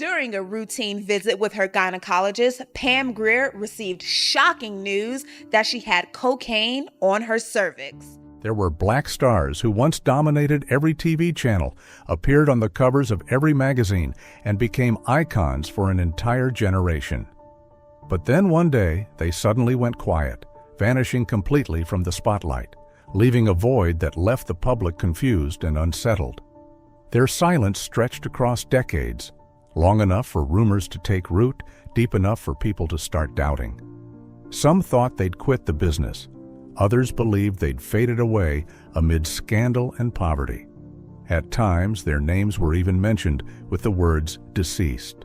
During a routine visit with her gynecologist, Pam Grier received shocking news that she had cocaine on her cervix. There were black stars who once dominated every TV channel, appeared on the covers of every magazine, and became icons for an entire generation. But then one day, they suddenly went quiet, vanishing completely from the spotlight, leaving a void that left the public confused and unsettled. Their silence stretched across decades, long enough for rumors to take root, deep enough for people to start doubting. Some thought they'd quit the business. Others believed they'd faded away amid scandal and poverty. At times, their names were even mentioned with the words deceased.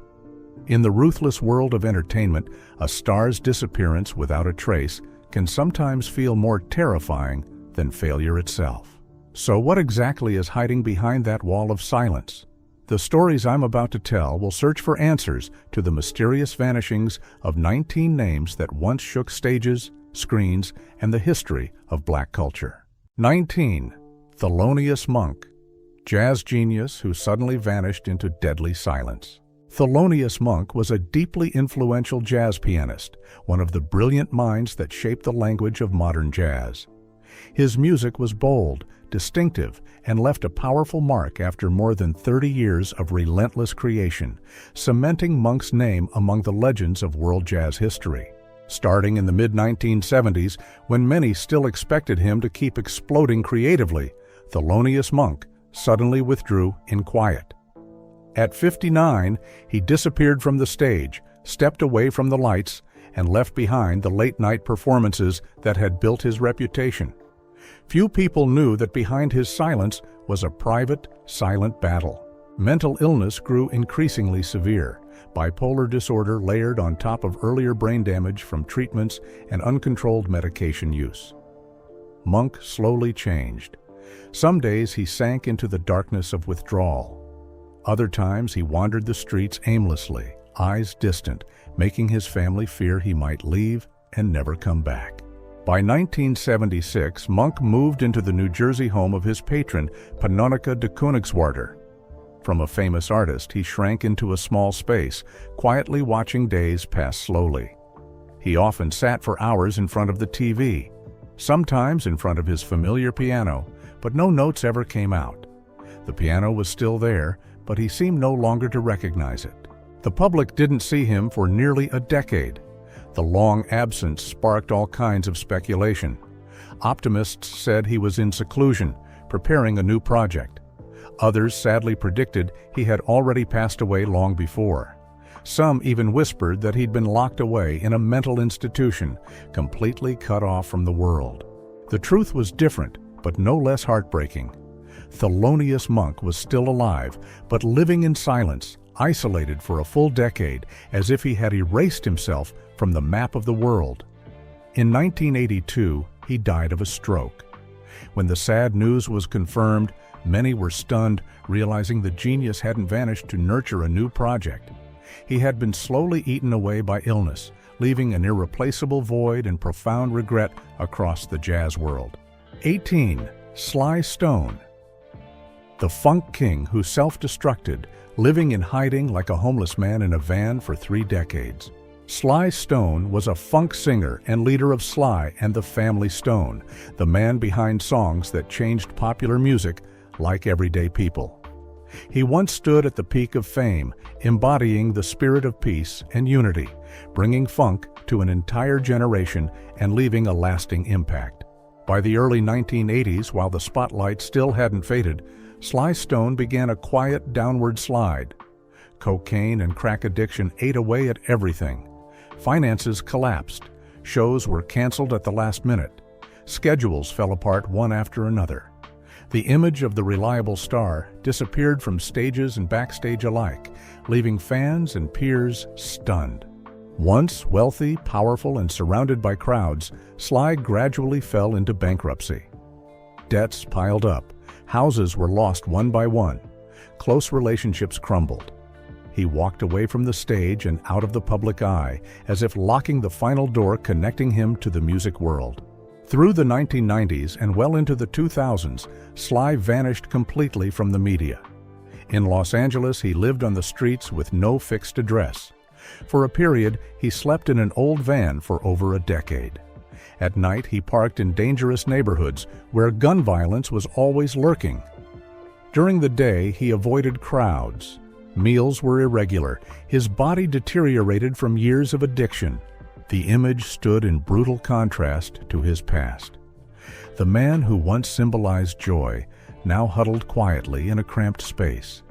In the ruthless world of entertainment, a star's disappearance without a trace can sometimes feel more terrifying than failure itself. So what exactly is hiding behind that wall of silence? The stories I'm about to tell will search for answers to the mysterious vanishings of 19 names that once shook stages, screens, and the history of black culture. 19. Thelonious Monk, jazz genius who suddenly vanished into deadly silence. Thelonious Monk was a deeply influential jazz pianist, one of the brilliant minds that shaped the language of modern jazz. His music was bold, distinctive, and left a powerful mark after more than 30 years of relentless creation, cementing Monk's name among the legends of world jazz history. Starting in the mid-1970s, when many still expected him to keep exploding creatively, Thelonious Monk suddenly withdrew in quiet. At 59, he disappeared from the stage, stepped away from the lights, and left behind the late-night performances that had built his reputation. Few people knew that behind his silence was a private, silent battle. Mental illness grew increasingly severe, bipolar disorder layered on top of earlier brain damage from treatments and uncontrolled medication use. Monk slowly changed. Some days he sank into the darkness of withdrawal. Other times he wandered the streets aimlessly, eyes distant, making his family fear he might leave and never come back. By 1976, Monk moved into the New Jersey home of his patron, Pannonica de Koenigswarter. From a famous artist, he shrank into a small space, quietly watching days pass slowly. He often sat for hours in front of the TV, sometimes in front of his familiar piano, but no notes ever came out. The piano was still there, but he seemed no longer to recognize it. The public didn't see him for nearly a decade. The long absence sparked all kinds of speculation. Optimists said he was in seclusion, preparing a new project. Others sadly predicted he had already passed away long before. Some even whispered that he'd been locked away in a mental institution, completely cut off from the world. The truth was different, but no less heartbreaking. Thelonious Monk was still alive, but living in silence, isolated for a full decade, as if he had erased himself from the map of the world. In 1982, he died of a stroke. When the sad news was confirmed, many were stunned, realizing the genius hadn't vanished to nurture a new project. He had been slowly eaten away by illness, leaving an irreplaceable void and profound regret across the jazz world. 18. Sly Stone, the funk king who self-destructed, living in hiding like a homeless man in a van for 3 decades. Sly Stone was a funk singer and leader of Sly and the Family Stone, the man behind songs that changed popular music like everyday people. He once stood at the peak of fame, embodying the spirit of peace and unity, bringing funk to an entire generation and leaving a lasting impact. By the early 1980s, while the spotlight still hadn't faded, Sly Stone began a quiet downward slide. Cocaine and crack addiction ate away at everything. Finances collapsed. Shows were canceled at the last minute. Schedules fell apart one after another. The image of the reliable star disappeared from stages and backstage alike, leaving fans and peers stunned. Once wealthy, powerful, and surrounded by crowds, Sly gradually fell into bankruptcy. Debts piled up. Houses were lost one by one. Close relationships crumbled. He walked away from the stage and out of the public eye, as if locking the final door connecting him to the music world. Through the 1990s and well into the 2000s, Sly vanished completely from the media. In Los Angeles, he lived on the streets with no fixed address. For a period, he slept in an old van for over a decade. At night, he parked in dangerous neighborhoods where gun violence was always lurking. During the day, he avoided crowds. Meals were irregular. His body deteriorated from years of addiction. The image stood in brutal contrast to his past. The man who once symbolized joy now huddled quietly in a cramped space.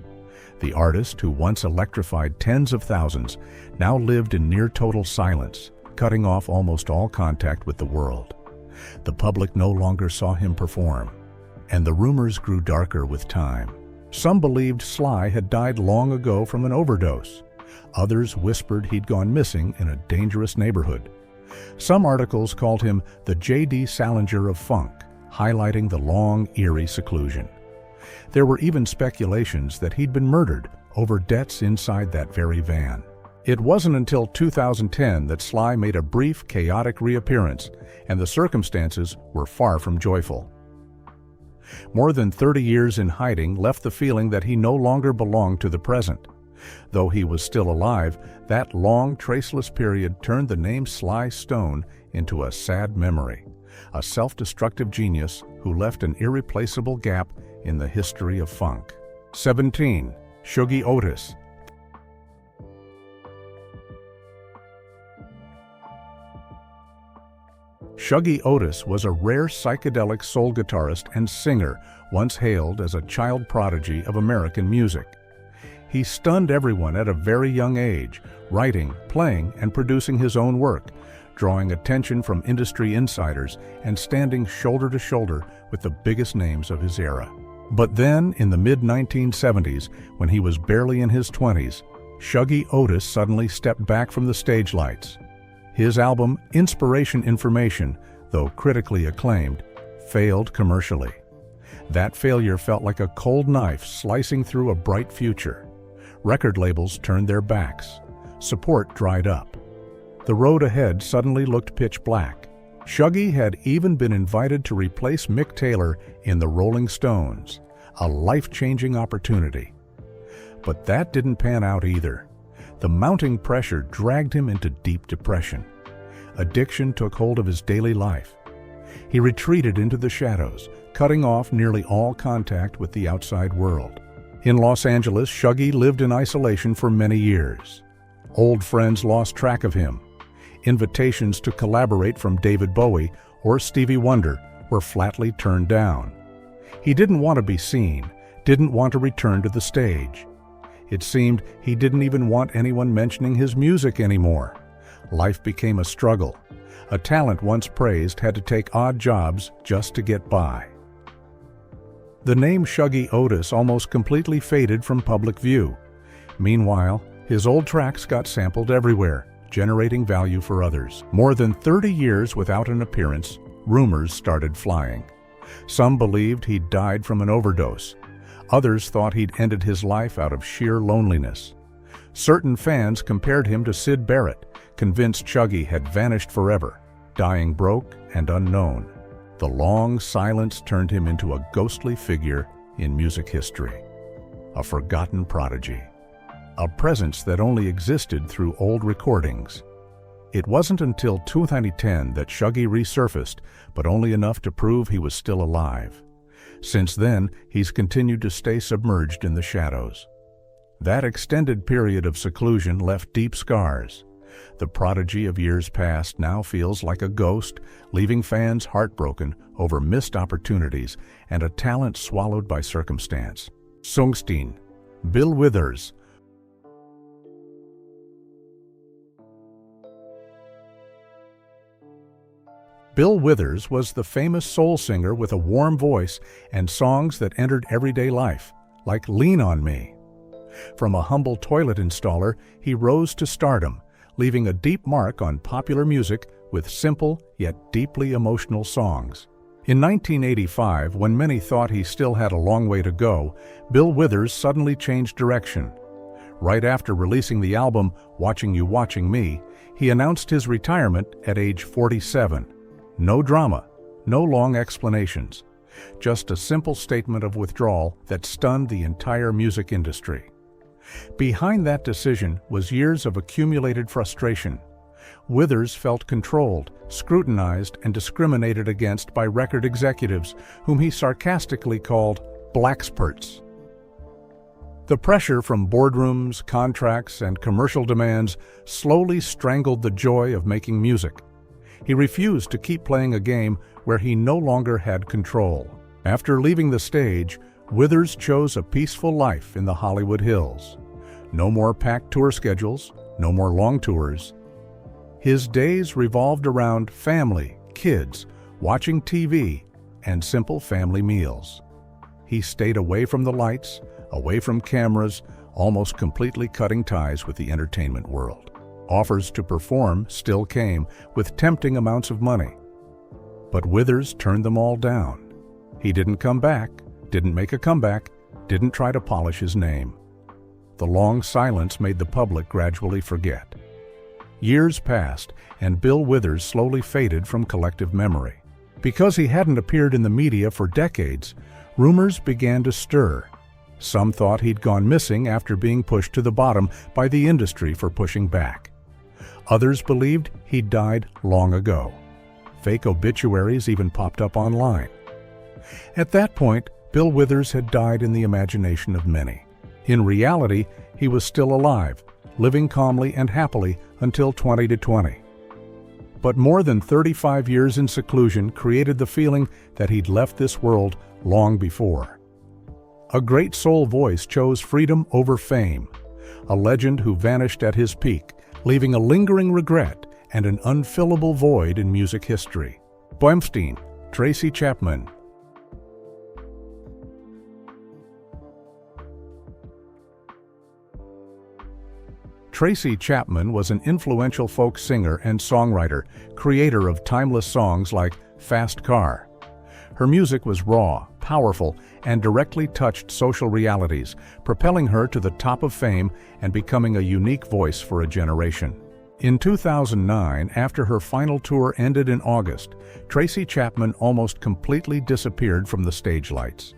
The artist who once electrified tens of thousands now lived in near-total silence, cutting off almost all contact with the world. The public no longer saw him perform, and the rumors grew darker with time. Some believed Sly had died long ago from an overdose. Others whispered he'd gone missing in a dangerous neighborhood. Some articles called him the J.D. Salinger of funk, highlighting the long, eerie seclusion. There were even speculations that he'd been murdered over debts inside that very van. It wasn't until 2010 that Sly made a brief, chaotic reappearance, and the circumstances were far from joyful. More than 30 years in hiding left the feeling that he no longer belonged to the present. Though he was still alive, that long, traceless period turned the name Sly Stone into a sad memory, a self-destructive genius who left an irreplaceable gap in the history of funk. 17. Shuggie Otis. Shuggie Otis was a rare psychedelic soul guitarist and singer, once hailed as a child prodigy of American music. He stunned everyone at a very young age, writing, playing, and producing his own work, drawing attention from industry insiders and standing shoulder to shoulder with the biggest names of his era. But then, in the mid-1970s, when he was barely in his 20s, Shuggie Otis suddenly stepped back from the stage lights. His album, Inspiration Information, though critically acclaimed, failed commercially. That failure felt like a cold knife slicing through a bright future. Record labels turned their backs. Support dried up. The road ahead suddenly looked pitch black. Shuggie had even been invited to replace Mick Taylor in the Rolling Stones, a life-changing opportunity. But that didn't pan out either. The mounting pressure dragged him into deep depression. Addiction took hold of his daily life. He retreated into the shadows, cutting off nearly all contact with the outside world. In Los Angeles, Shuggie lived in isolation for many years. Old friends lost track of him. Invitations to collaborate from David Bowie or Stevie Wonder were flatly turned down. He didn't want to be seen, didn't want to return to the stage. It seemed he didn't even want anyone mentioning his music anymore. Life became a struggle. A talent once praised had to take odd jobs just to get by. The name Shuggie Otis almost completely faded from public view. Meanwhile, his old tracks got sampled everywhere, generating value for others. More than 30 years without an appearance, rumors started flying. Some believed he'd died from an overdose. Others thought he'd ended his life out of sheer loneliness. Certain fans compared him to Syd Barrett, convinced Shuggie had vanished forever, dying broke and unknown. The long silence turned him into a ghostly figure in music history, a forgotten prodigy, a presence that only existed through old recordings. It wasn't until 2010 that Shuggie resurfaced, but only enough to prove he was still alive. Since then, he's continued to stay submerged in the shadows. That extended period of seclusion left deep scars. The prodigy of years past now feels like a ghost, leaving fans heartbroken over missed opportunities and a talent swallowed by circumstance. Songstein, Bill Withers. Bill Withers was the famous soul singer with a warm voice and songs that entered everyday life, like Lean on Me. From a humble toilet installer, he rose to stardom, leaving a deep mark on popular music with simple yet deeply emotional songs. In 1985, when many thought he still had a long way to go, Bill Withers suddenly changed direction. Right after releasing the album Watching You Watching Me, he announced his retirement at age 47. No drama, no long explanations. Just a simple statement of withdrawal that stunned the entire music industry. Behind that decision was years of accumulated frustration. Withers felt controlled, scrutinized, and discriminated against by record executives, whom he sarcastically called blacksperts. The pressure from boardrooms, contracts, and commercial demands slowly strangled the joy of making music. He refused to keep playing a game where he no longer had control. After leaving the stage, Withers chose a peaceful life in the Hollywood Hills. No more packed tour schedules, no more long tours. His days revolved around family, kids, watching TV, and simple family meals. He stayed away from the lights, away from cameras, almost completely cutting ties with the entertainment world. Offers to perform still came with tempting amounts of money. But Withers turned them all down. He didn't come back, didn't make a comeback, didn't try to polish his name. The long silence made the public gradually forget. Years passed, and Bill Withers slowly faded from collective memory. Because he hadn't appeared in the media for decades, rumors began to stir. Some thought he'd gone missing after being pushed to the bottom by the industry for pushing back. Others believed he'd died long ago. Fake obituaries even popped up online. At that point, Bill Withers had died in the imagination of many. In reality, he was still alive, living calmly and happily until 2020. But more than 35 years in seclusion created the feeling that he'd left this world long before. A great soul voice chose freedom over fame, a legend who vanished at his peak, leaving a lingering regret and an unfillable void in music history. Boemstein, Tracy Chapman. Tracy Chapman was an influential folk singer and songwriter, creator of timeless songs like Fast Car. Her music was raw, powerful, and directly touched social realities, propelling her to the top of fame and becoming a unique voice for a generation. In 2009, after her final tour ended in August, Tracy Chapman almost completely disappeared from the stage lights.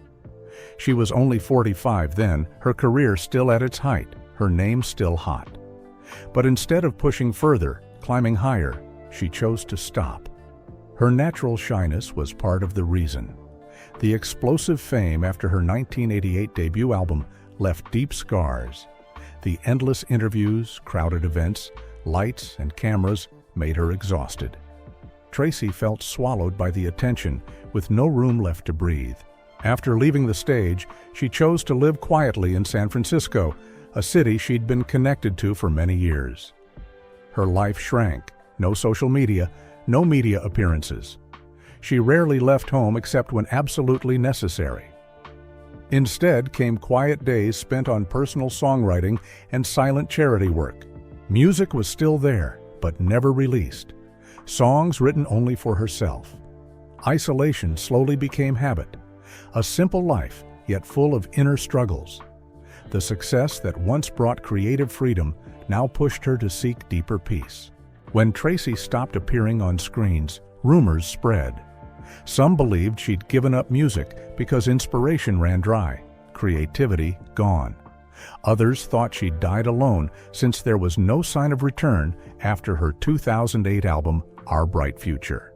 She was only 45 then, her career still at its height, her name still hot. But instead of pushing further, climbing higher, she chose to stop. Her natural shyness was part of the reason. The explosive fame after her 1988 debut album left deep scars. The endless interviews, crowded events, lights, and cameras made her exhausted. Tracy felt swallowed by the attention, with no room left to breathe. After leaving the stage, she chose to live quietly in San Francisco, a city she'd been connected to for many years. Her life shrank. No social media, no media appearances. She rarely left home except when absolutely necessary. Instead came quiet days spent on personal songwriting and silent charity work. Music was still there, but never released. Songs written only for herself. Isolation slowly became habit. A simple life, yet full of inner struggles. The success that once brought creative freedom now pushed her to seek deeper peace. When Tracy stopped appearing on screens, rumors spread. Some believed she'd given up music because inspiration ran dry, creativity gone. Others thought she'd died alone since there was no sign of return after her 2008 album, Our Bright Future.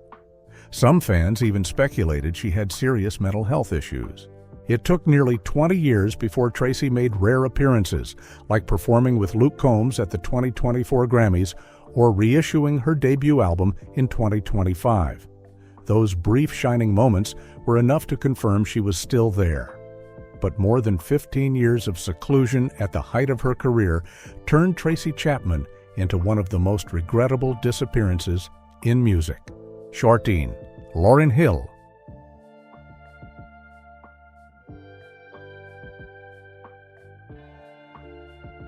Some fans even speculated she had serious mental health issues. It took nearly 20 years before Tracy made rare appearances, like performing with Luke Combs at the 2024 Grammys or reissuing her debut album in 2025. Those brief shining moments were enough to confirm she was still there. But more than 15 years of seclusion at the height of her career turned Tracy Chapman into one of the most regrettable disappearances in music. Shorteen, Lauryn Hill.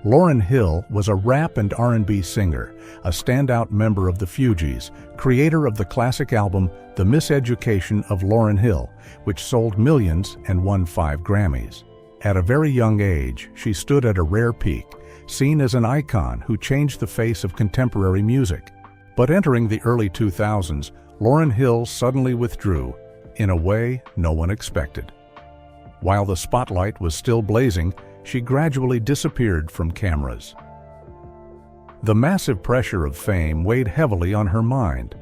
Lauryn Hill was a rap and R&B singer, a standout member of the Fugees, creator of the classic album The Miseducation of Lauryn Hill, which sold millions and won 5 Grammys. At a very young age, she stood at a rare peak, seen as an icon who changed the face of contemporary music. But entering the early 2000s, Lauryn Hill suddenly withdrew. in a way no one expected. While the spotlight was still blazing, she gradually disappeared from cameras. The massive pressure of fame weighed heavily on her mind.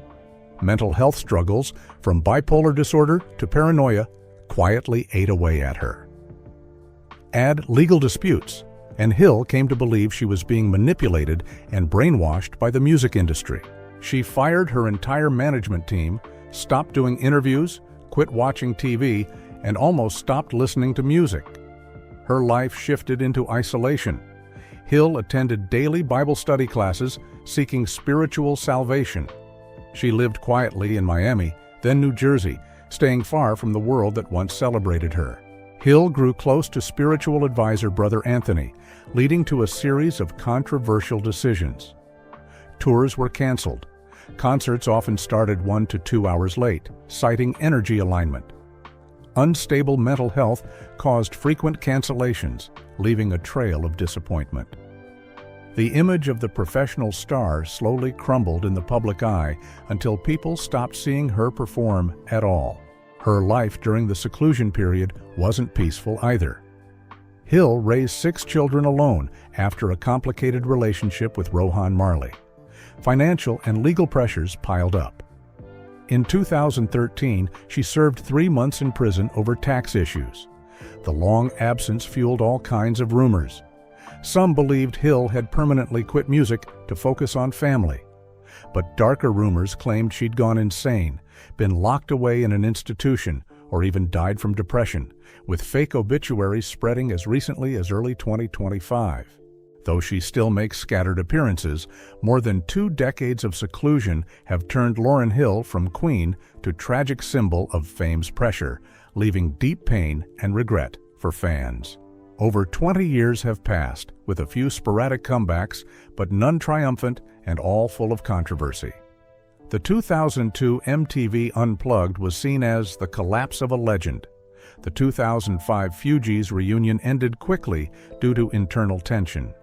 Mental health struggles, from bipolar disorder to paranoia, quietly ate away at her. Add legal disputes, and Hill came to believe she was being manipulated and brainwashed by the music industry. She fired her entire management team, stopped doing interviews, quit watching TV, and almost stopped listening to music. Her life shifted into isolation. Hill attended daily Bible study classes, seeking spiritual salvation. She lived quietly in Miami, then New Jersey, staying far from the world that once celebrated her. Hill grew close to spiritual advisor Brother Anthony, leading to a series of controversial decisions. Tours were canceled. Concerts often started 1 to 2 hours late, citing energy alignment. Unstable mental health caused frequent cancellations, leaving a trail of disappointment. The image of the professional star slowly crumbled in the public eye until people stopped seeing her perform at all. Her life during the seclusion period wasn't peaceful either. Hill raised 6 children alone after a complicated relationship with Rohan Marley. Financial and legal pressures piled up. In 2013, she served 3 months in prison over tax issues. The long absence fueled all kinds of rumors. Some believed Hill had permanently quit music to focus on family. But darker rumors claimed she'd gone insane, been locked away in an institution, or even died from depression, with fake obituaries spreading as recently as early 2025. Though she still makes scattered appearances, more than 2 decades of seclusion have turned Lauryn Hill from queen to tragic symbol of fame's pressure, leaving deep pain and regret for fans. Over 20 years have passed, with a few sporadic comebacks, but none triumphant and all full of controversy. The 2002 MTV Unplugged was seen as the collapse of a legend. The 2005 Fugees reunion ended quickly due to internal tension.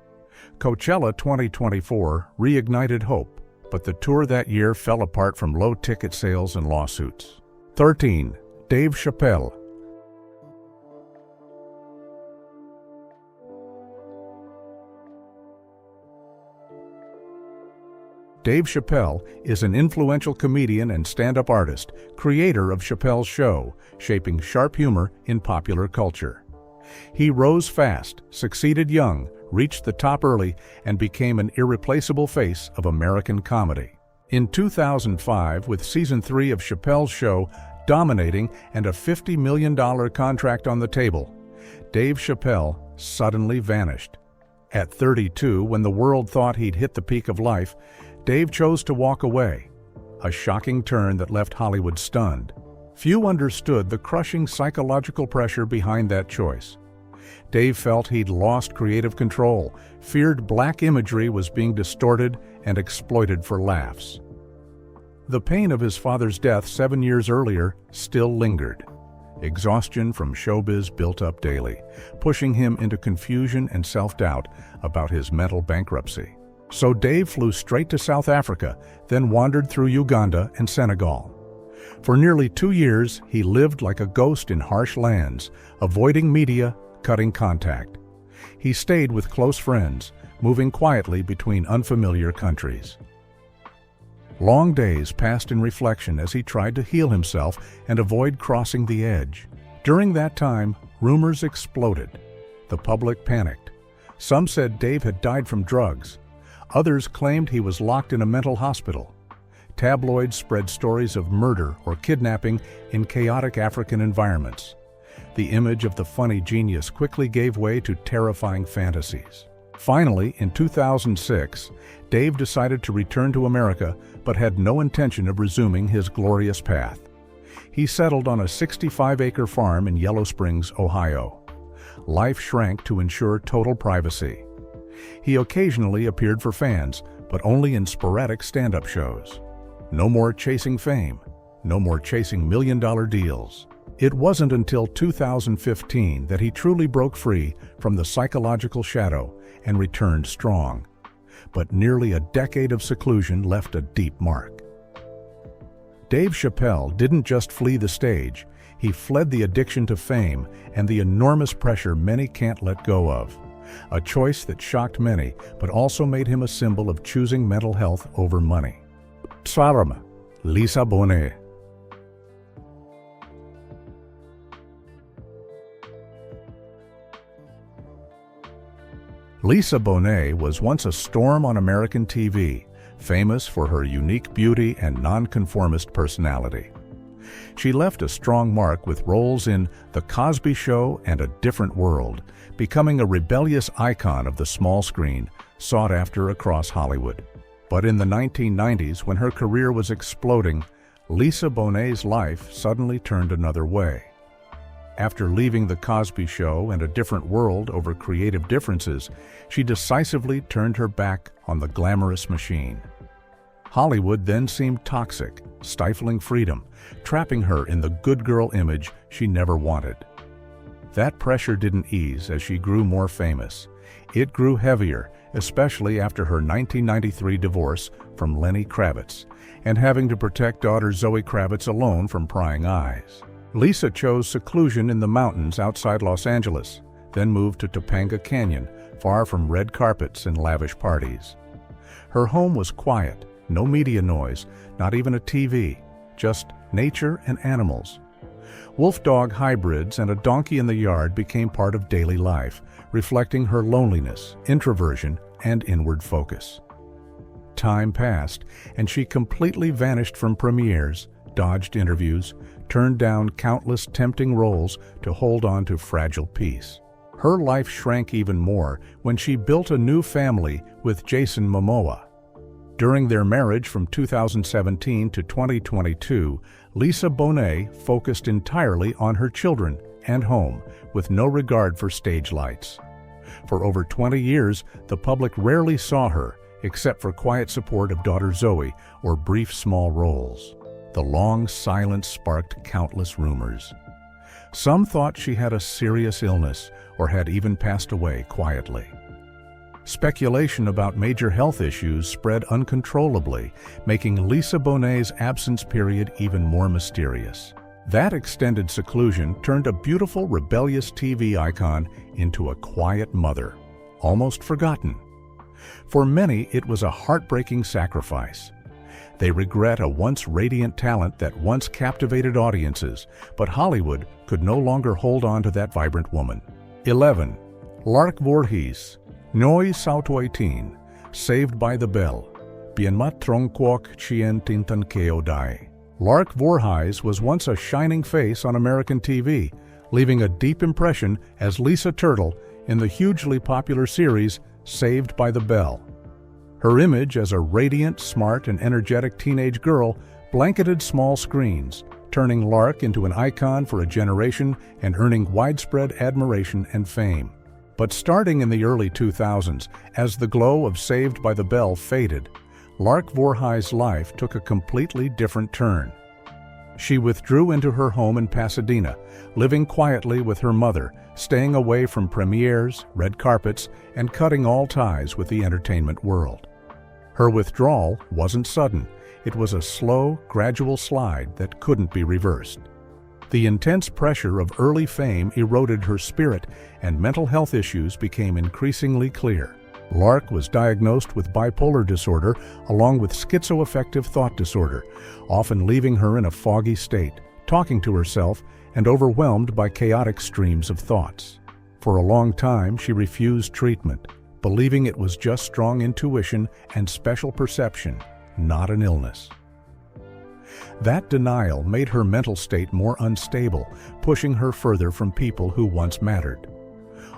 Coachella 2024 reignited hope, but the tour that year fell apart from low ticket sales and lawsuits. 13. Dave Chappelle. Dave Chappelle is an influential comedian and stand-up artist, creator of Chappelle's Show, shaping sharp humor in popular culture. He rose fast, succeeded young, reached the top early, and became an irreplaceable face of American comedy. In 2005, with Season 3 of Chappelle's Show dominating and a $50 million contract on the table, Dave Chappelle suddenly vanished. At 32, when the world thought he'd hit the peak of life, Dave chose to walk away, a shocking turn that left Hollywood stunned. Few understood the crushing psychological pressure behind that choice. Dave felt he'd lost creative control, feared black imagery was being distorted and exploited for laughs. The pain of his father's death 7 years earlier still lingered. Exhaustion from showbiz built up daily, pushing him into confusion and self-doubt about his mental bankruptcy. So Dave flew straight to South Africa, then wandered through Uganda and Senegal. For nearly 2 years, he lived like a ghost in harsh lands, avoiding media, cutting contact. He stayed with close friends, moving quietly between unfamiliar countries. Long days passed in reflection as he tried to heal himself and avoid crossing the edge. During that time, rumors exploded. The public panicked. Some said Dave had died from drugs. Others claimed he was locked in a mental hospital. Tabloids spread stories of murder or kidnapping in chaotic African environments. The image of the funny genius quickly gave way to terrifying fantasies. Finally, in 2006, Dave decided to return to America but had no intention of resuming his glorious path. He settled on a 65-acre farm in Yellow Springs, Ohio. Life shrank to ensure total privacy. He occasionally appeared for fans, but only in sporadic stand-up shows. No more chasing fame, no more chasing million-dollar deals. It wasn't until 2015 that he truly broke free from the psychological shadow and returned strong. But nearly a decade of seclusion left a deep mark. Dave Chappelle didn't just flee the stage, he fled the addiction to fame and the enormous pressure many can't let go of. A choice that shocked many, but also made him a symbol of choosing mental health over money. Sarama, Lisa Bonet. Lisa Bonet was once a storm on American TV, famous for her unique beauty and nonconformist personality. She left a strong mark with roles in The Cosby Show and A Different World, becoming a rebellious icon of the small screen, sought after across Hollywood. But in the 1990s, when her career was exploding, Lisa Bonet's life suddenly turned another way. After leaving The Cosby Show and A Different World over creative differences, she decisively turned her back on the glamorous machine. Hollywood then seemed toxic, stifling freedom, trapping her in the good girl image she never wanted. That pressure didn't ease as she grew more famous. It grew heavier, especially after her 1993 divorce from Lenny Kravitz, and having to protect daughter Zoe Kravitz alone from prying eyes. Lisa chose seclusion in the mountains outside Los Angeles, then moved to Topanga Canyon, far from red carpets and lavish parties. Her home was quiet, no media noise, not even a TV, just nature and animals. Wolf-dog hybrids and a donkey in the yard became part of daily life, reflecting her loneliness, introversion, and inward focus. Time passed, and she completely vanished from premieres, dodged interviews, turned down countless tempting roles to hold on to fragile peace. Her life shrank even more when she built a new family with Jason Momoa. During their marriage from 2017 to 2022, Lisa Bonet focused entirely on her children and home, with no regard for stage lights. For over 20 years, the public rarely saw her, except for quiet support of daughter Zoe or brief small roles. The long silence sparked countless rumors. Some thought she had a serious illness or had even passed away quietly. Speculation about major health issues spread uncontrollably, making Lisa Bonet's absence period even more mysterious. That extended seclusion turned a beautiful, rebellious TV icon into a quiet mother, almost forgotten. For many, it was a heartbreaking sacrifice. They regret a once radiant talent that once captivated audiences, but Hollywood could no longer hold on to that vibrant woman. 11. Lark Voorhies, Noi Sautoitin, Saved by the Bell, Bienmat Tronquok Chien Tintan Keo Dai. Lark Voorhies was once a shining face on American TV, leaving a deep impression as Lisa Turtle in the hugely popular series Saved by the Bell. Her image as a radiant, smart, and energetic teenage girl blanketed small screens, turning Lark into an icon for a generation and earning widespread admiration and fame. But starting in the early 2000s, as the glow of Saved by the Bell faded, Lark Voorhies' life took a completely different turn. She withdrew into her home in Pasadena, living quietly with her mother, staying away from premieres, red carpets, and cutting all ties with the entertainment world. Her withdrawal wasn't sudden. It was a slow, gradual slide that couldn't be reversed. The intense pressure of early fame eroded her spirit, and mental health issues became increasingly clear. Lark was diagnosed with bipolar disorder along with schizoaffective thought disorder, often leaving her in a foggy state, talking to herself, and overwhelmed by chaotic streams of thoughts. For a long time, she refused treatment, believing it was just strong intuition and special perception, not an illness. That denial made her mental state more unstable, pushing her further from people who once mattered.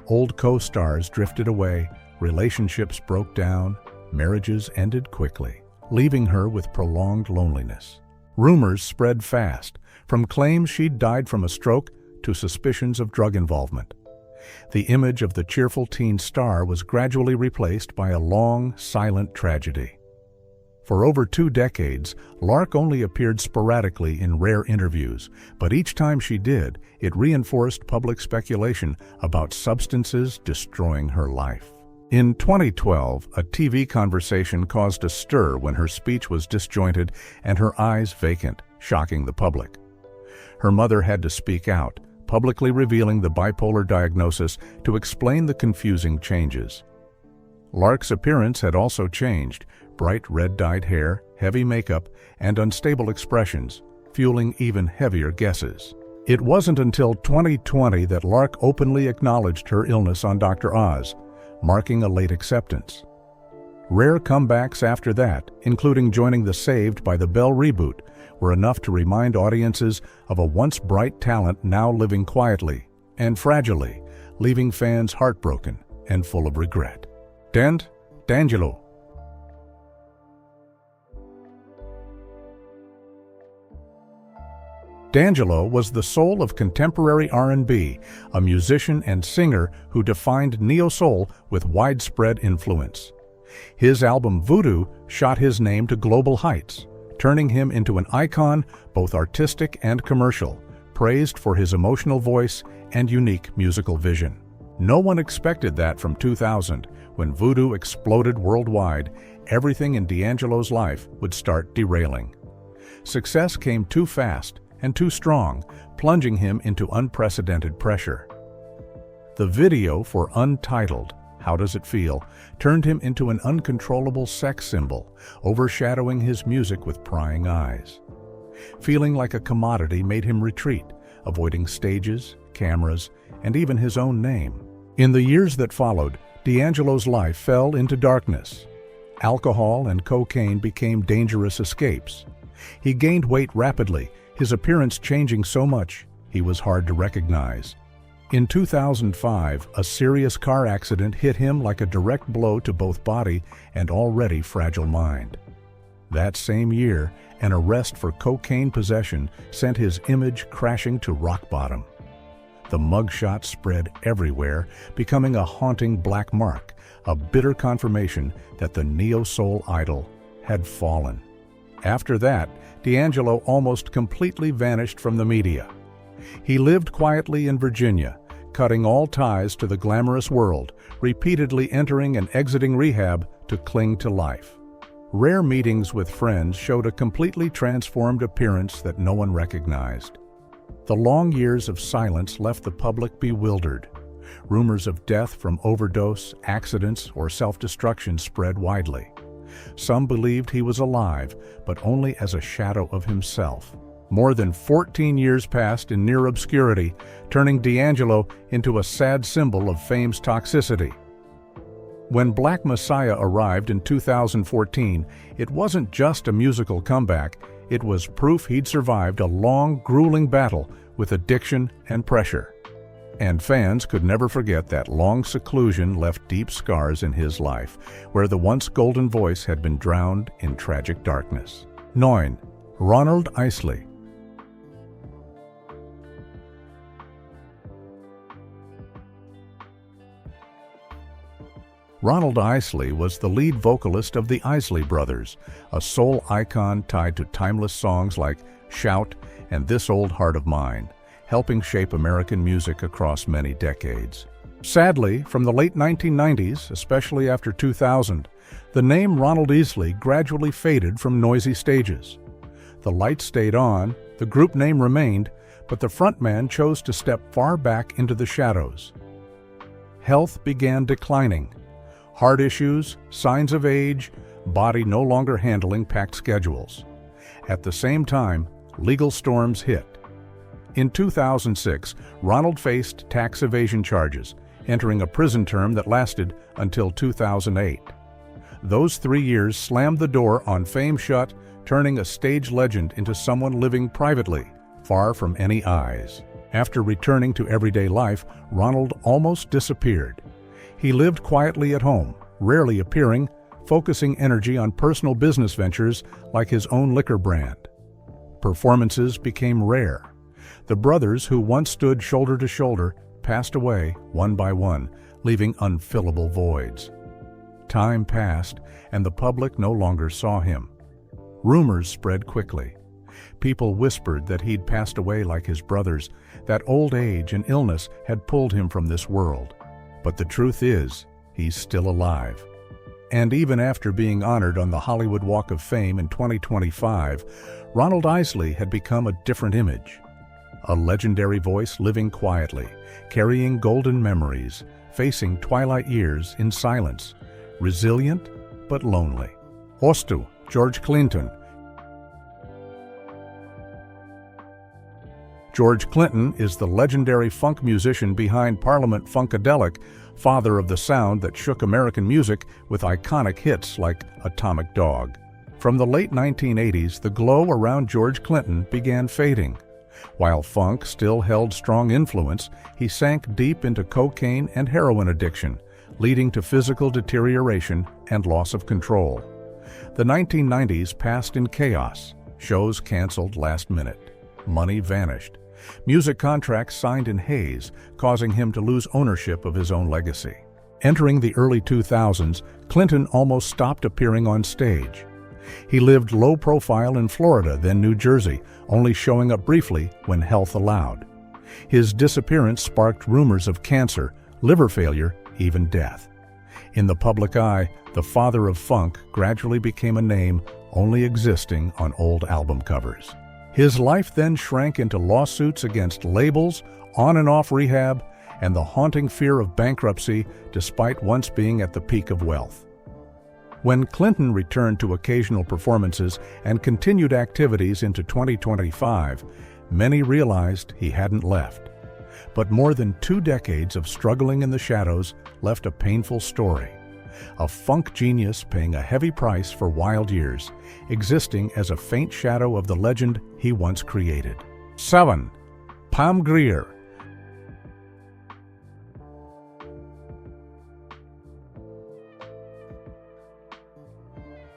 Old co-stars drifted away, relationships broke down, marriages ended quickly, leaving her with prolonged loneliness. Rumors spread fast, from claims she'd died from a stroke to suspicions of drug involvement. The image of the cheerful teen star was gradually replaced by a long, silent tragedy. For over 2 decades, Lark only appeared sporadically in rare interviews, but each time she did, it reinforced public speculation about substances destroying her life. In 2012, a TV conversation caused a stir when her speech was disjointed and her eyes vacant. shocking the public. Her mother had to speak out, publicly revealing the bipolar diagnosis to explain the confusing changes. Lark's appearance had also changed, bright red-dyed hair, heavy makeup, and unstable expressions, fueling even heavier guesses. It wasn't until 2020 that Lark openly acknowledged her illness on Dr. Oz, marking a late acceptance. Rare comebacks after that, including joining the Saved by the Bell reboot, were enough to remind audiences of a once bright talent now living quietly and fragilely, leaving fans heartbroken and full of regret. D'Angelo. D'Angelo was the soul of contemporary R&B, a musician and singer who defined neo-soul with widespread influence. His album Voodoo shot his name to global heights, turning him into an icon, both artistic and commercial, praised for his emotional voice and unique musical vision. No one expected that from 2000, when Voodoo exploded worldwide, everything in D'Angelo's life would start derailing. Success came too fast and too strong, plunging him into unprecedented pressure. The video for Untitled, How Does It Feel, turned him into an uncontrollable sex symbol, overshadowing his music with prying eyes. Feeling like a commodity made him retreat, avoiding stages, cameras, and even his own name. In the years that followed, D'Angelo's life fell into darkness. Alcohol and cocaine became dangerous escapes. He gained weight rapidly, his appearance changing so much he was hard to recognize. In 2005, a serious car accident hit him like a direct blow to both body and already fragile mind. That same year, an arrest for cocaine possession sent his image crashing to rock bottom. The mugshot spread everywhere, becoming a haunting black mark, a bitter confirmation that the neo-soul idol had fallen. After that, D'Angelo almost completely vanished from the media. He lived quietly in Virginia, cutting all ties to the glamorous world, repeatedly entering and exiting rehab to cling to life. Rare meetings with friends showed a completely transformed appearance that no one recognized. The long years of silence left the public bewildered. Rumors of death from overdose, accidents, or self-destruction spread widely. Some believed he was alive, but only as a shadow of himself. More than 14 years passed in near obscurity, turning D'Angelo into a sad symbol of fame's toxicity. When Black Messiah arrived in 2014, it wasn't just a musical comeback, it was proof he'd survived a long, grueling battle with addiction and pressure. And fans could never forget that long seclusion left deep scars in his life, where the once golden voice had been drowned in tragic darkness. 9. Ronald Isley. Ronald Isley was the lead vocalist of the Isley Brothers, a soul icon tied to timeless songs like Shout and This Old Heart of Mine, helping shape American music across many decades. Sadly, from the late 1990s, especially after 2000, the name Ronald Isley gradually faded from noisy stages. The lights stayed on, the group name remained, but the frontman chose to step far back into the shadows. Health began declining. Heart issues, signs of age, body no longer handling packed schedules. At the same time, legal storms hit. In 2006, Ronald faced tax evasion charges, entering a prison term that lasted until 2008. Those 3 years slammed the door on fame shut, turning a stage legend into someone living privately, far from any eyes. After returning to everyday life, Ronald almost disappeared. He lived quietly at home, rarely appearing, focusing energy on personal business ventures like his own liquor brand. Performances became rare. The brothers, who once stood shoulder to shoulder, passed away one by one, leaving unfillable voids. Time passed, and the public no longer saw him. Rumors spread quickly. People whispered that he'd passed away like his brothers, that old age and illness had pulled him from this world. But the truth is, he's still alive. And even after being honored on the Hollywood Walk of Fame in 2025, Ronald Isley had become a different image. A legendary voice living quietly, carrying golden memories, facing twilight years in silence, resilient but lonely. Ostu, George Clinton. George Clinton is the legendary funk musician behind Parliament Funkadelic, father of the sound that shook American music with iconic hits like Atomic Dog. From the late 1980s, the glow around George Clinton began fading. While funk still held strong influence, he sank deep into cocaine and heroin addiction, leading to physical deterioration and loss of control. The 1990s passed in chaos. Shows canceled last minute. Money vanished. Music contracts signed in haze, causing him to lose ownership of his own legacy. Entering the early 2000s, Clinton almost stopped appearing on stage. He lived low profile in Florida, then New Jersey, only showing up briefly when health allowed. His disappearance sparked rumors of cancer, liver failure, even death. In the public eye, the father of funk gradually became a name only existing on old album covers. His life then shrank into lawsuits against labels, on and off rehab, and the haunting fear of bankruptcy despite once being at the peak of wealth. When Clinton returned to occasional performances and continued activities into 2025, many realized he hadn't left. But more than 2 decades of struggling in the shadows left a painful story. A funk genius paying a heavy price for wild years, existing as a faint shadow of the legend he once created. 7. Pam Grier.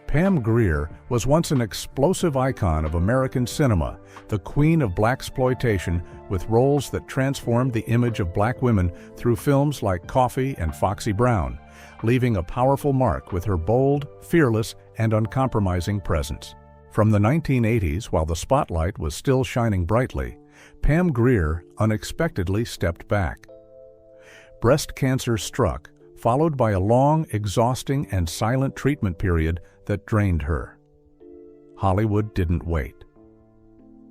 Pam Grier was once an explosive icon of American cinema, the queen of blaxploitation, with roles that transformed the image of black women through films like Coffee and Foxy Brown, leaving a powerful mark with her bold, fearless, and uncompromising presence. From the 1980s, while the spotlight was still shining brightly, Pam Grier unexpectedly stepped back. Breast cancer struck, followed by a long, exhausting, and silent treatment period that drained her. Hollywood didn't wait.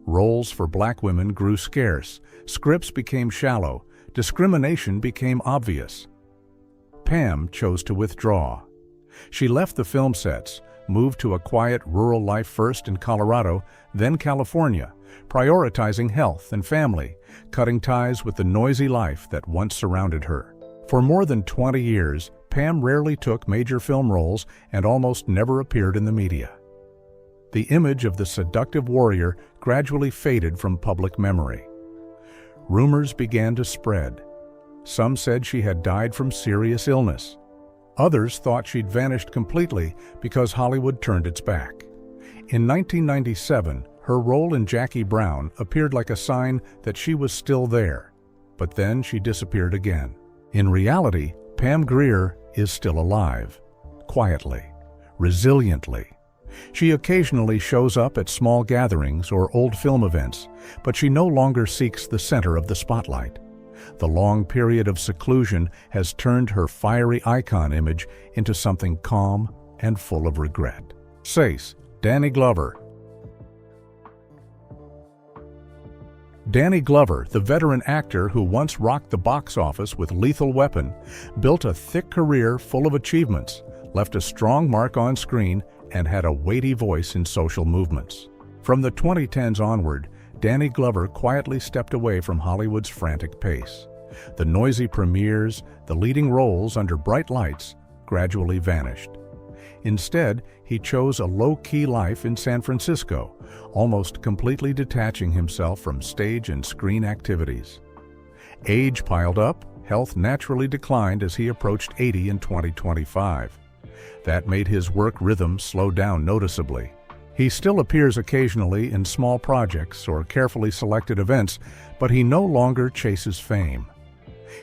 Roles for black women grew scarce, scripts became shallow, discrimination became obvious. Pam chose to withdraw. She left the film sets, moved to a quiet rural life first in Colorado, then California, prioritizing health and family, cutting ties with the noisy life that once surrounded her. For more than 20 years, Pam rarely took major film roles and almost never appeared in the media. The image of the seductive warrior gradually faded from public memory. Rumors began to spread. Some said she had died from serious illness. Others thought she'd vanished completely because Hollywood turned its back. In 1997, her role in Jackie Brown appeared like a sign that she was still there, but then she disappeared again. In reality, Pam Grier is still alive, quietly, resiliently. She occasionally shows up at small gatherings or old film events, but she no longer seeks the center of the spotlight. The long period of seclusion has turned her fiery icon image into something calm and full of regret. 6. Danny Glover. Danny Glover, the veteran actor who once rocked the box office with Lethal Weapon, built a thick career full of achievements, left a strong mark on screen, and had a weighty voice in social movements. From the 2010s onward, Danny Glover quietly stepped away from Hollywood's frantic pace. The noisy premieres, the leading roles under bright lights, gradually vanished. Instead, he chose a low-key life in San Francisco, almost completely detaching himself from stage and screen activities. Age piled up, health naturally declined as he approached 80 in 2025. That made his work rhythm slow down noticeably. He still appears occasionally in small projects or carefully selected events, but he no longer chases fame.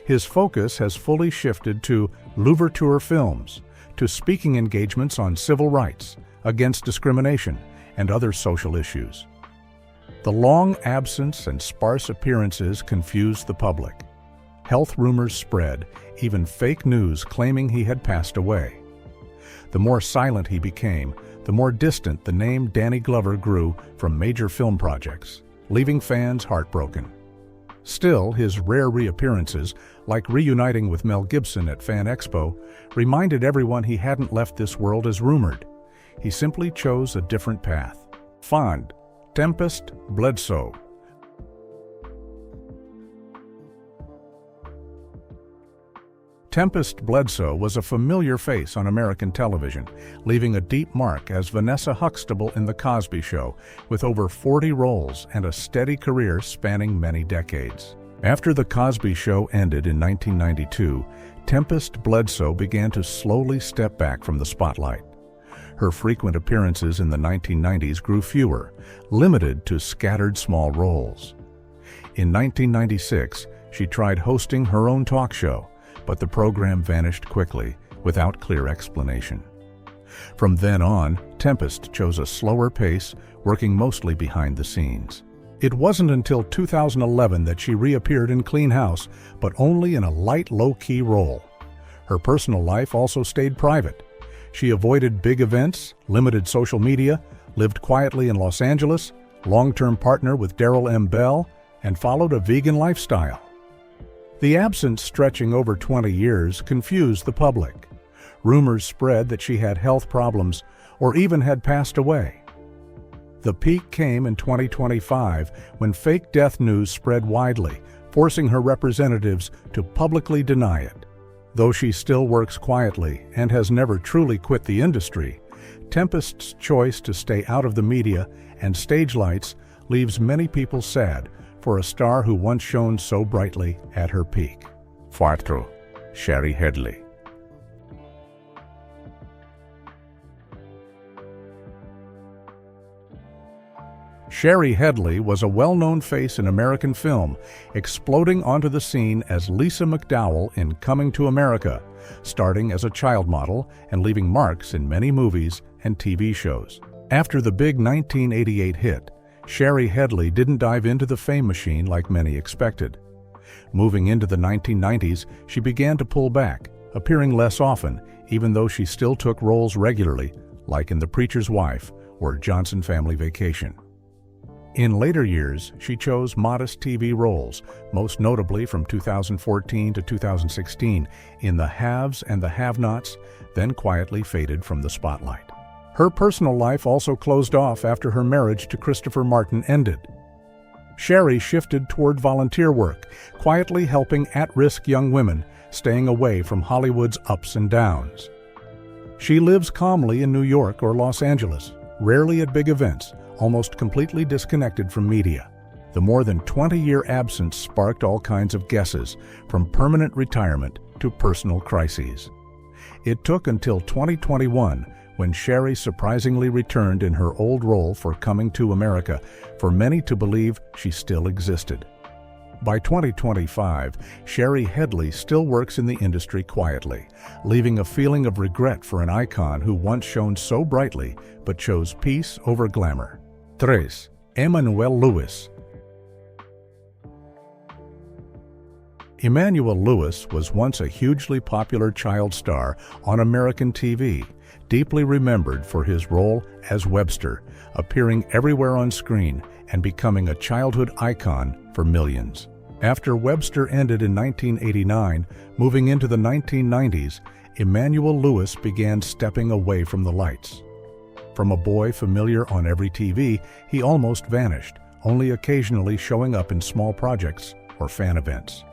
His focus has fully shifted to l'ouverture films, to speaking engagements on civil rights, against discrimination, and other social issues. The long absence and sparse appearances confused the public. Health rumors spread, even fake news claiming he had passed away. The more silent he became, the more distant the name Danny Glover grew from major film projects, leaving fans heartbroken. Still, his rare reappearances, like reuniting with Mel Gibson at Fan Expo, reminded everyone he hadn't left this world as rumored. He simply chose a different path. Fond, Tempest Bledsoe. Tempest Bledsoe was a familiar face on American television, leaving a deep mark as Vanessa Huxtable in The Cosby Show, with over 40 roles and a steady career spanning many decades. After The Cosby Show ended in 1992, Tempest Bledsoe began to slowly step back from the spotlight. Her frequent appearances in the 1990s grew fewer, limited to scattered small roles. In 1996, she tried hosting her own talk show, but the program vanished quickly, without clear explanation. From then on, Tempest chose a slower pace, working mostly behind the scenes. It wasn't until 2011 that she reappeared in Clean House, but only in a light, low-key role. Her personal life also stayed private. She avoided big events, limited social media, lived quietly in Los Angeles, long-term partner with Daryl M. Bell, and followed a vegan lifestyle. The absence, stretching over 20 years, confused the public. Rumors spread that she had health problems or even had passed away. The peak came in 2025 when fake death news spread widely, forcing her representatives to publicly deny it. Though she still works quietly and has never truly quit the industry, Tempest's choice to stay out of the media and stage lights leaves many people sad for a star who once shone so brightly at her peak. 4. Sherry Headley. Sherry Headley was a well-known face in American film, exploding onto the scene as Lisa McDowell in Coming to America, starting as a child model and leaving marks in many movies and TV shows. After the big 1988 hit, Sherry Headley didn't dive into the fame machine like many expected. Moving into the 1990s, she began to pull back, appearing less often, even though she still took roles regularly, like in The Preacher's Wife or Johnson Family Vacation. In later years, she chose modest TV roles, most notably from 2014 to 2016 in The Haves and the Have-Nots, then quietly faded from the spotlight. Her personal life also closed off after her marriage to Christopher Martin ended. Sherry shifted toward volunteer work, quietly helping at-risk young women, staying away from Hollywood's ups and downs. She lives calmly in New York or Los Angeles, rarely at big events, almost completely disconnected from media. The more than 20-year absence sparked all kinds of guesses, from permanent retirement to personal crises. It took until 2021 when Sherry surprisingly returned in her old role for Coming to America, for many to believe she still existed. By 2025, Sherry Headley still works in the industry quietly, leaving a feeling of regret for an icon who once shone so brightly but chose peace over glamour. 3. Emmanuel Lewis. Emmanuel Lewis was once a hugely popular child star on American TV, deeply remembered for his role as Webster, appearing everywhere on screen and becoming a childhood icon for millions. After Webster ended in 1989, moving into the 1990s, Emmanuel Lewis began stepping away from the lights. From a boy familiar on every TV, he almost vanished, only occasionally showing up in small projects or fan events.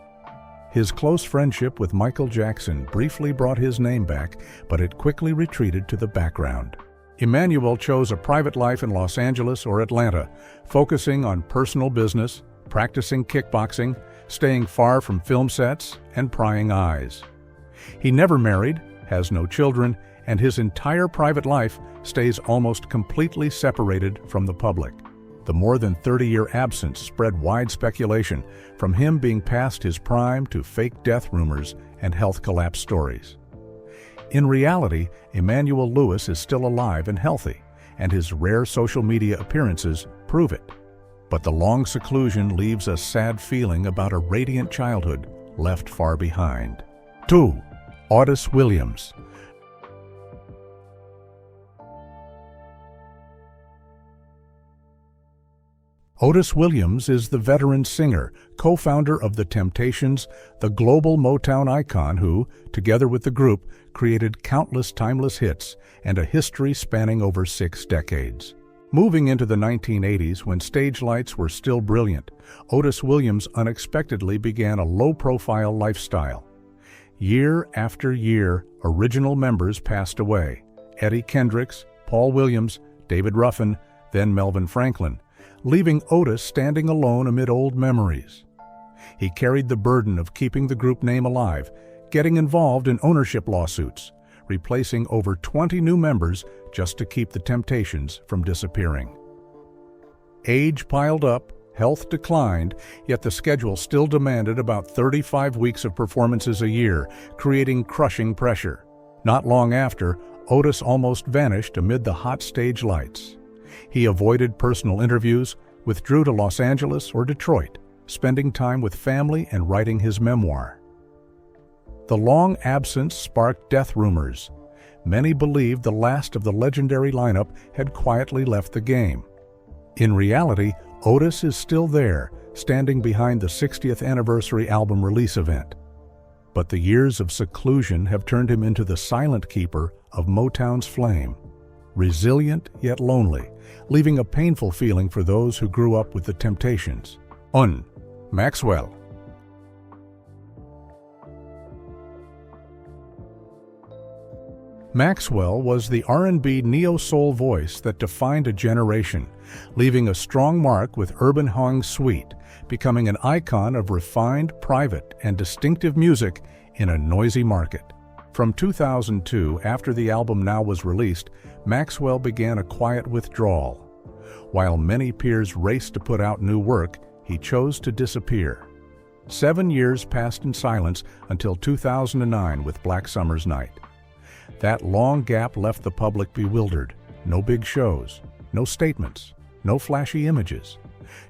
His close friendship with Michael Jackson briefly brought his name back, but it quickly retreated to the background. Emmanuel chose a private life in Los Angeles or Atlanta, focusing on personal business, practicing kickboxing, staying far from film sets, and prying eyes. He never married, has no children, and his entire private life stays almost completely separated from the public. The more than 30-year absence spread wide speculation, from him being past his prime to fake death rumors and health collapse stories. In reality, Emmanuel Lewis is still alive and healthy, and his rare social media appearances prove it. But the long seclusion leaves a sad feeling about a radiant childhood left far behind. 2. Otis Williams. Otis Williams is the veteran singer, co-founder of The Temptations, the global Motown icon who, together with the group, created countless timeless hits and a history spanning over 6 decades. Moving into the 1980s, when stage lights were still brilliant, Otis Williams unexpectedly began a low-profile lifestyle. Year after year, original members passed away: Eddie Kendricks, Paul Williams, David Ruffin, then Melvin Franklin, leaving Otis standing alone amid old memories. He carried the burden of keeping the group name alive, getting involved in ownership lawsuits, replacing over 20 new members just to keep the Temptations from disappearing. Age piled up, health declined, yet the schedule still demanded about 35 weeks of performances a year, creating crushing pressure. Not long after, Otis almost vanished amid the hot stage lights. He avoided personal interviews, withdrew to Los Angeles or Detroit, spending time with family and writing his memoir. The long absence sparked death rumors. Many believed the last of the legendary lineup had quietly left the game. In reality, Otis is still there, standing behind the 60th anniversary album release event. But the years of seclusion have turned him into the silent keeper of Motown's flame. Resilient yet lonely, leaving a painful feeling for those who grew up with the Temptations. Maxwell. Maxwell was the R&B neo-soul voice that defined a generation, leaving a strong mark with Urban Hong's Suite, becoming an icon of refined, private, and distinctive music in a noisy market. From 2002, after the album Now was released, Maxwell began a quiet withdrawal. While many peers raced to put out new work, he chose to disappear. 7 years passed in silence until 2009 with Black Summer's Night. That long gap left the public bewildered. No big shows, no statements, no flashy images.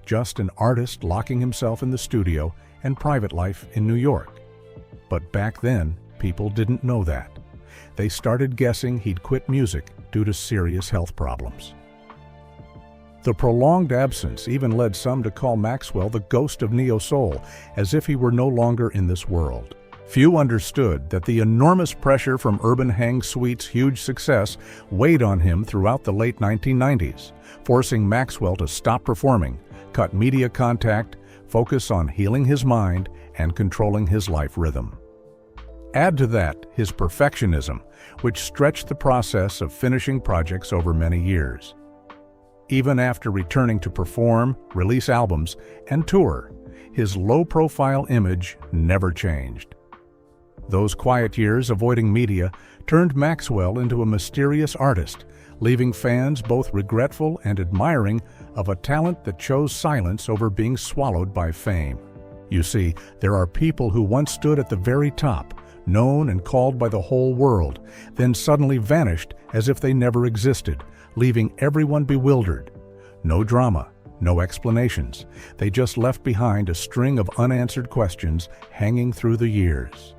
Just an artist locking himself in the studio and private life in New York. But back then, people didn't know that. They started guessing he'd quit music due to serious health problems. The prolonged absence even led some to call Maxwell the ghost of neo-soul, as if he were no longer in this world. Few understood that the enormous pressure from Urban Hang Suite's huge success weighed on him throughout the late 1990s, forcing Maxwell to stop performing, cut media contact, focus on healing his mind, and controlling his life rhythm. Add to that his perfectionism, which stretched the process of finishing projects over many years. Even after returning to perform, release albums, and tour, his low-profile image never changed. Those quiet years avoiding media turned Maxwell into a mysterious artist, leaving fans both regretful and admiring of a talent that chose silence over being swallowed by fame. You see, there are people who once stood at the very top, known and called by the whole world, then suddenly vanished as if they never existed, leaving everyone bewildered. No drama, no explanations. They just left behind a string of unanswered questions hanging through the years.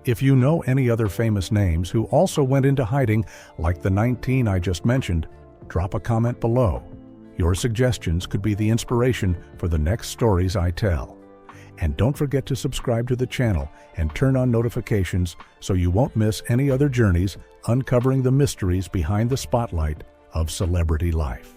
If you know any other famous names who also went into hiding like the 19 I just mentioned, drop a comment below. Your suggestions could be the inspiration for the next stories I tell. And don't forget to subscribe to the channel and turn on notifications so you won't miss any other journeys uncovering the mysteries behind the spotlight of celebrity life.